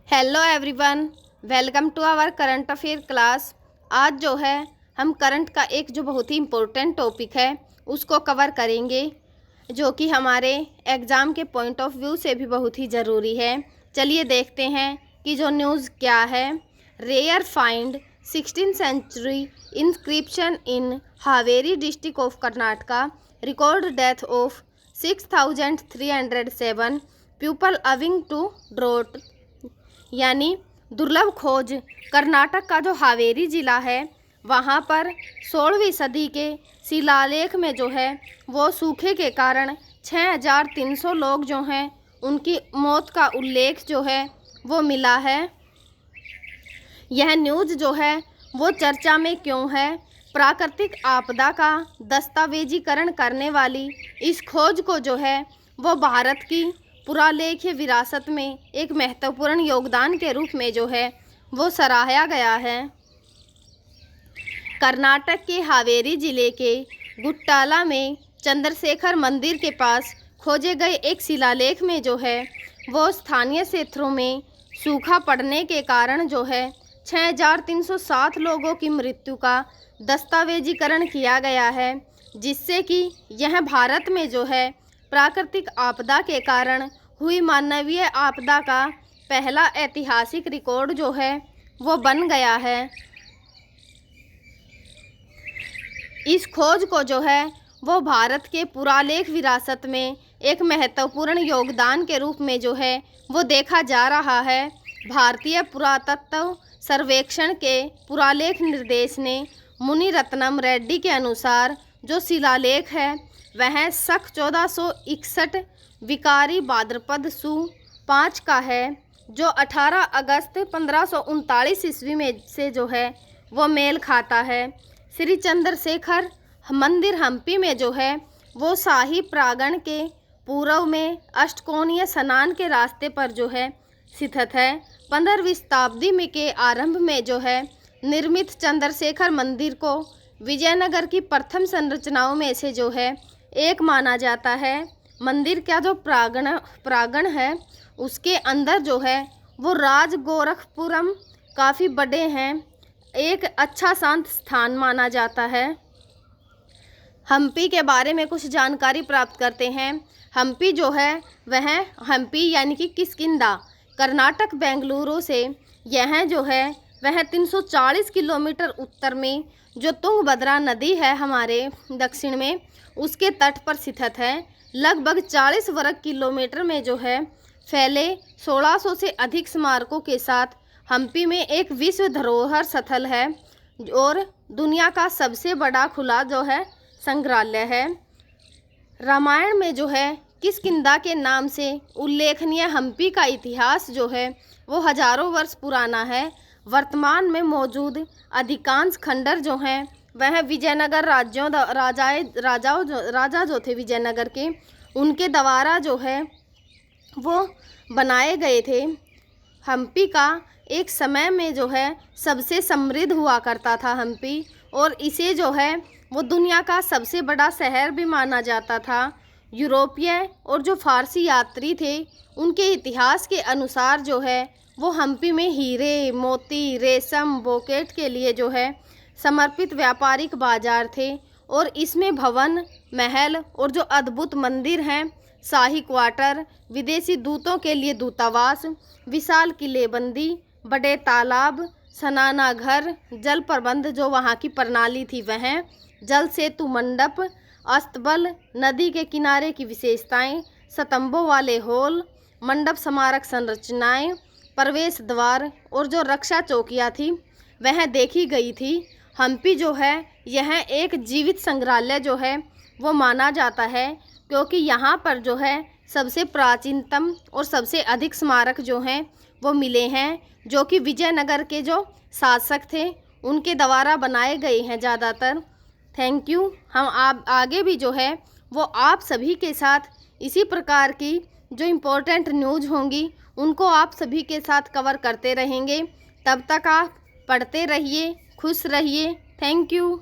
Hello everyone, welcome to our current affair class. आज जो है हम करंट का एक जो बहुत ही इम्पोर्टेंट टॉपिक है उसको कवर करेंगे, जो कि हमारे एग्ज़ाम के पॉइंट ऑफ व्यू से भी बहुत ही ज़रूरी है। चलिए देखते हैं कि जो न्यूज़ क्या है। Rare find 16th century inscription in Haveri district of Karnataka, record death of 6,307 people owing to drought. यानी दुर्लभ खोज। कर्नाटक का जो हावेरी ज़िला है वहाँ पर 16वीं सदी के शिलालेख में जो है वो सूखे के कारण 6,300 लोग जो हैं उनकी मौत का उल्लेख जो है वो मिला है। यह न्यूज़ जो है वो चर्चा में क्यों है? प्राकृतिक आपदा का दस्तावेजीकरण करने वाली इस खोज को जो है वो भारत की पुरालेख्य विरासत में एक महत्वपूर्ण योगदान के रूप में जो है वो सराहा गया है। कर्नाटक के हावेरी जिले के गुट्टाला में चंद्रशेखर मंदिर के पास खोजे गए एक शिलालेख में जो है वो स्थानीय क्षेत्रों में सूखा पड़ने के कारण जो है 6,307 लोगों की मृत्यु का दस्तावेजीकरण किया गया है, जिससे कि यह भारत में जो है प्राकृतिक आपदा के कारण हुई मानवीय आपदा का पहला ऐतिहासिक रिकॉर्ड जो है वो बन गया है। इस खोज को जो है वो भारत के पुरालेख विरासत में एक महत्वपूर्ण योगदान के रूप में जो है वो देखा जा रहा है। भारतीय पुरातत्व सर्वेक्षण के पुरालेख निर्देश ने मुनि रत्नम रेड्डी के अनुसार जो शिलालेख है वह सक 1461 विकारी भाद्रपद सु 5 का है, जो 18 अगस्त 1539 ईस्वी में से जो है वो मेल खाता है। श्री चंद्रशेखर मंदिर हम्पी में जो है वो शाही प्रांगण के पूर्व में अष्टकोणीय स्नान के रास्ते पर जो है स्थित है। 15वीं शताब्दी में के आरंभ में जो है निर्मित चंद्रशेखर मंदिर को विजयनगर की प्रथम संरचनाओं में से जो है एक माना जाता है। मंदिर का जो प्रांगण है उसके अंदर जो है वो राज गोरखपुरम काफ़ी बड़े हैं, एक अच्छा शांत स्थान माना जाता है। हम्पी के बारे में कुछ जानकारी प्राप्त करते हैं। हम्पी जो है वह हम्पी यानी कि किष्किंधा कर्नाटक बेंगलुरु से यह जो है वह 340 किलोमीटर उत्तर में जो तुंगभद्रा नदी है हमारे दक्षिण में उसके तट पर स्थित है। लगभग 40 वर्ग किलोमीटर में जो है फैले 1600 से अधिक स्मारकों के साथ हम्पी में एक विश्व धरोहर स्थल है और दुनिया का सबसे बड़ा खुला जो है संग्रहालय है। रामायण में जो है किष्किंधा के नाम से उल्लेखनीय हम्पी का इतिहास जो है वो हजारों वर्ष पुराना है। वर्तमान में मौजूद अधिकांश खंडर जो हैं वह विजयनगर राजा जो थे विजयनगर के उनके द्वारा जो है वो बनाए गए थे। हम्पी का एक समय में जो है सबसे समृद्ध हुआ करता था हम्पी, और इसे जो है वो दुनिया का सबसे बड़ा शहर भी माना जाता था। यूरोपीय और जो फारसी यात्री थे उनके इतिहास के अनुसार जो है वो हम्पी में हीरे, मोती, रेशम, बोकेट के लिए जो है समर्पित व्यापारिक बाजार थे, और इसमें भवन, महल और जो अद्भुत मंदिर हैं, शाही क्वार्टर, विदेशी दूतों के लिए दूतावास, विशाल किलेबंदी, बड़े तालाब, स्नानाघर, जल प्रबंध जो वहाँ की प्रणाली थी वह, जल सेतु मंडप, अस्तबल, नदी के किनारे की विशेषताएं, स्तंभों वाले हॉल, मंडप, स्मारक संरचनाएं, प्रवेश द्वार और जो रक्षा चौकियाँ थी वह देखी गई थी। हम्पी जो है यह एक जीवित संग्रहालय जो है वो माना जाता है, क्योंकि यहाँ पर जो है सबसे प्राचीनतम और सबसे अधिक स्मारक जो हैं वो मिले हैं, जो कि विजयनगर के जो शासक थे उनके द्वारा बनाए गए हैं ज़्यादातर। Thank you. हम आप आगे भी जो है वो आप सभी के साथ इसी प्रकार की जो इम्पोर्टेंट न्यूज़ होंगी उनको आप सभी के साथ कवर करते रहेंगे। तब तक आप पढ़ते रहिए, खुश रहिए। Thank you.